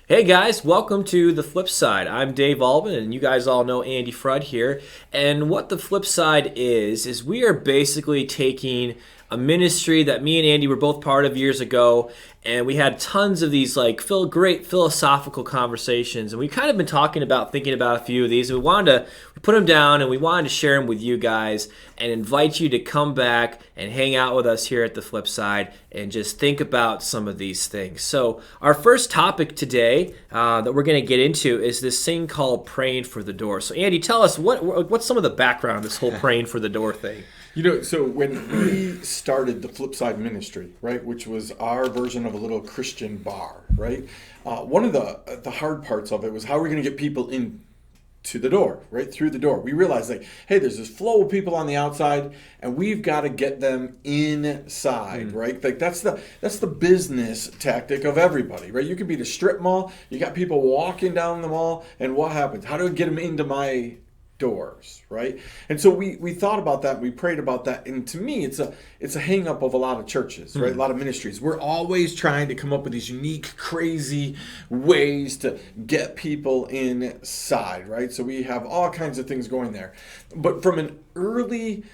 Hey guys, welcome to The Flip Side. I'm Dave Albin, and you guys all know Andy Frudd here. And what The Flip Side is we are basically taking a ministry that me and Andy were both part of years ago, and we had tons of these great philosophical conversations, and we've kind of been thinking about a few of these, and we put them down, and we wanted to share them with you guys and invite you to come back and hang out with us here at The Flip Side and just think about some of these things. So our first topic today that we're going to get into is this thing called praying for the door. So Andy, tell us what's some of the background of this whole praying for the door thing. So when we started the Flipside Ministry, right, which was our version of a little Christian bar, right, one of the hard parts of it was how we're going to get people in to the door, right, through the door. We realized, hey, there's this flow of people on the outside, and we've got to get them inside, right? That's the business tactic of everybody, right? You could be the strip mall, you got people walking down the mall, and what happens? How do I get them into my doors, right? And so we thought about that, we prayed about that, and to me it's a hang up of a lot of churches, right? A lot of ministries. We're always trying to come up with these unique, crazy ways to get people inside, right? So we have all kinds of things going there. But from an early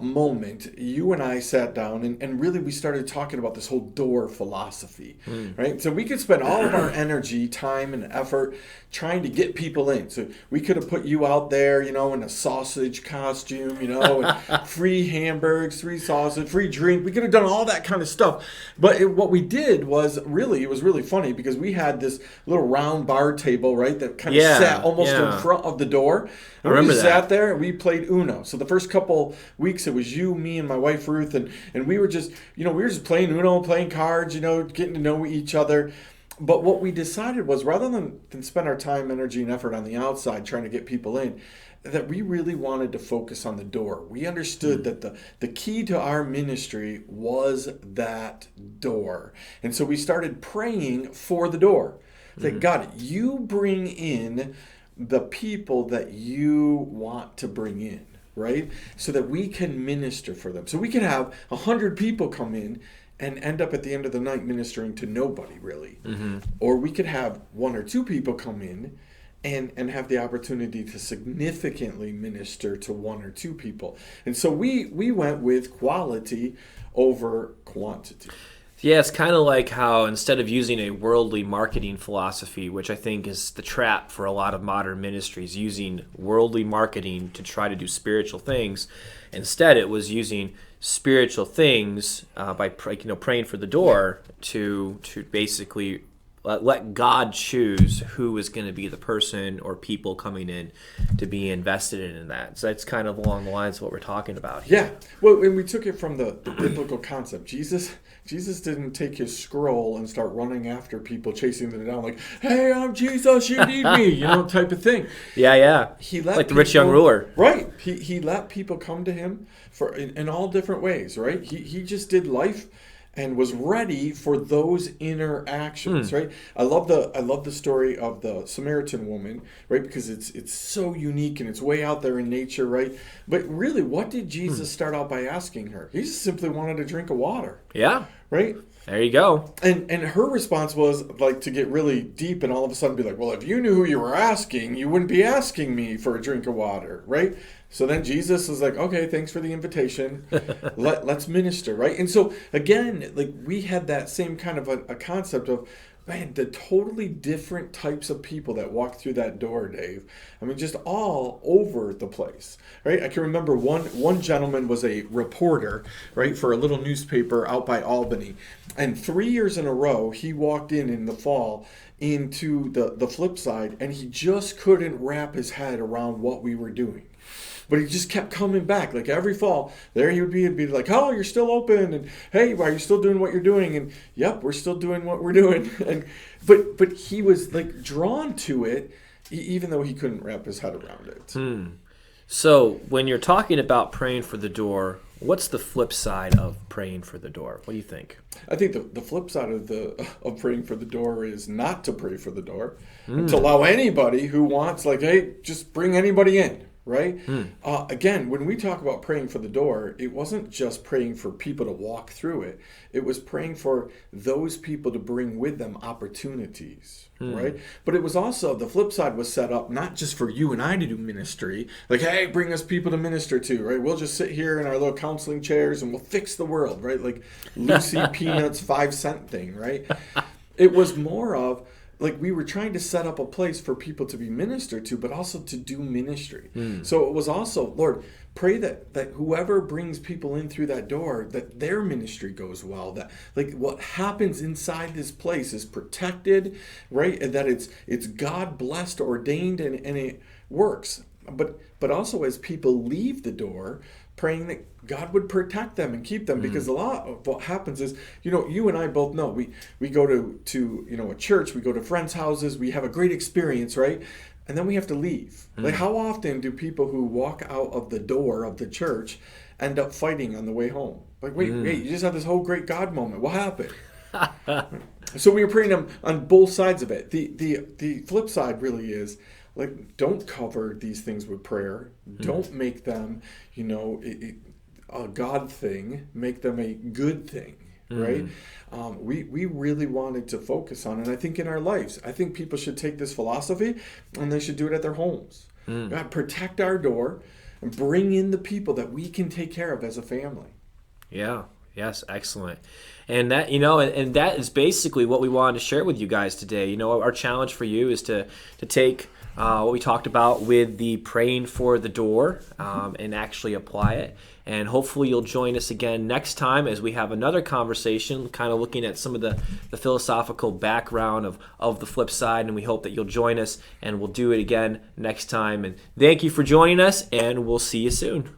moment, you and I sat down and really we started talking about this whole door philosophy, right? So we could spend all of our energy, time, and effort trying to get people in. So we could have put you out there, in a sausage costume, and free hamburgers, free sausage, free drink. We could have done all that kind of stuff. But what we did was it was really funny because we had this little round bar table, right, that kind of sat almost in front of the door. I remember we that. Sat there and we played Uno. So the first couple weeks it was you, me, and my wife Ruth, and we were just, playing Uno, playing cards, getting to know each other. But what we decided was rather than spend our time, energy, and effort on the outside trying to get people in, that we really wanted to focus on the door. We understood that the key to our ministry was that door. And so we started praying for the door. That God, you bring in the people that you want to bring in, right? So that we can minister for them. So we can have 100 people come in and end up at the end of the night ministering to nobody really. Or we could have one or two people come in and have the opportunity to significantly minister to one or two people. And so we went with quality over quantity. Yeah, it's kind of like how instead of using a worldly marketing philosophy, which I think is the trap for a lot of modern ministries, using worldly marketing to try to do spiritual things, instead it was using spiritual things by praying for the door to basically let God choose who is going to be the person or people coming in to be invested in that. So that's kind of along the lines of what we're talking about here. Yeah. Well, and we took it from the biblical concept. Jesus didn't take his scroll and start running after people, chasing them down like, hey, I'm Jesus, you need me, type of thing. Yeah. He let like the rich young ruler. Right. He let people come to him in all different ways, right? He just did life and was ready for those interactions, right? I love the story of the Samaritan woman, right? Because it's so unique and it's way out there in nature, right? But really, what did Jesus start out by asking her? He just simply wanted a drink of water. Yeah. Right? There you go. And her response was to get really deep and all of a sudden be like, well, if you knew who you were asking, you wouldn't be asking me for a drink of water, right? So then Jesus is like, okay, thanks for the invitation. Let's minister, right? And so again, we had that same kind of a concept of, man, the totally different types of people that walked through that door, Dave. I mean, just all over the place, right? I can remember one gentleman was a reporter, right, for a little newspaper out by Albany. And 3 years in a row, he walked in the fall into the flip side, and he just couldn't wrap his head around what we were doing. But he just kept coming back. Like every fall, there he would be and be like, oh, you're still open. And hey, are you still doing what you're doing? And yep, we're still doing what we're doing. And but he was drawn to it, even though he couldn't wrap his head around it. So when you're talking about praying for the door, what's the flip side of praying for the door? What do you think? I think the flip side of praying for the door is not to pray for the door, and to allow anybody who wants, hey, just bring anybody in. right? Again, when we talk about praying for the door, it wasn't just praying for people to walk through it. It was praying for those people to bring with them opportunities, right? But it was also, the flip side was set up not just for you and I to do ministry, like, hey, bring us people to minister to, right? We'll just sit here in our little counseling chairs and we'll fix the world, right? Like Lucy Peanuts 5-cent thing, right? It was more of, like, we were trying to set up a place for people to be ministered to, but also to do ministry. So it was also, Lord, pray that whoever brings people in through that door, that their ministry goes well, that, like, what happens inside this place is protected, right? And that it's God blessed, ordained, and it works. But also as people leave the door, praying that God would protect them and keep them, because a lot of what happens is, you and I both know, we go to a church, we go to friends' houses, we have a great experience, right? And then we have to leave. Like, how often do people who walk out of the door of the church end up fighting on the way home? Like, wait, you just had this whole great God moment. What happened? So we were praying them on both sides of it. The flip side really is, like, don't cover these things with prayer. Don't make them, a God thing. Make them a good thing, right? We really wanted to focus on it. I think in our lives, I think people should take this philosophy and they should do it at their homes. God, protect our door and bring in the people that we can take care of as a family. Yeah. Yes, excellent. And that, and that is basically what we wanted to share with you guys today. Our challenge for you is to take what we talked about with the praying for the door and actually apply it. And hopefully you'll join us again next time as we have another conversation, kind of looking at some of the philosophical background of the flip side. And we hope that you'll join us, and we'll do it again next time. And thank you for joining us, and we'll see you soon.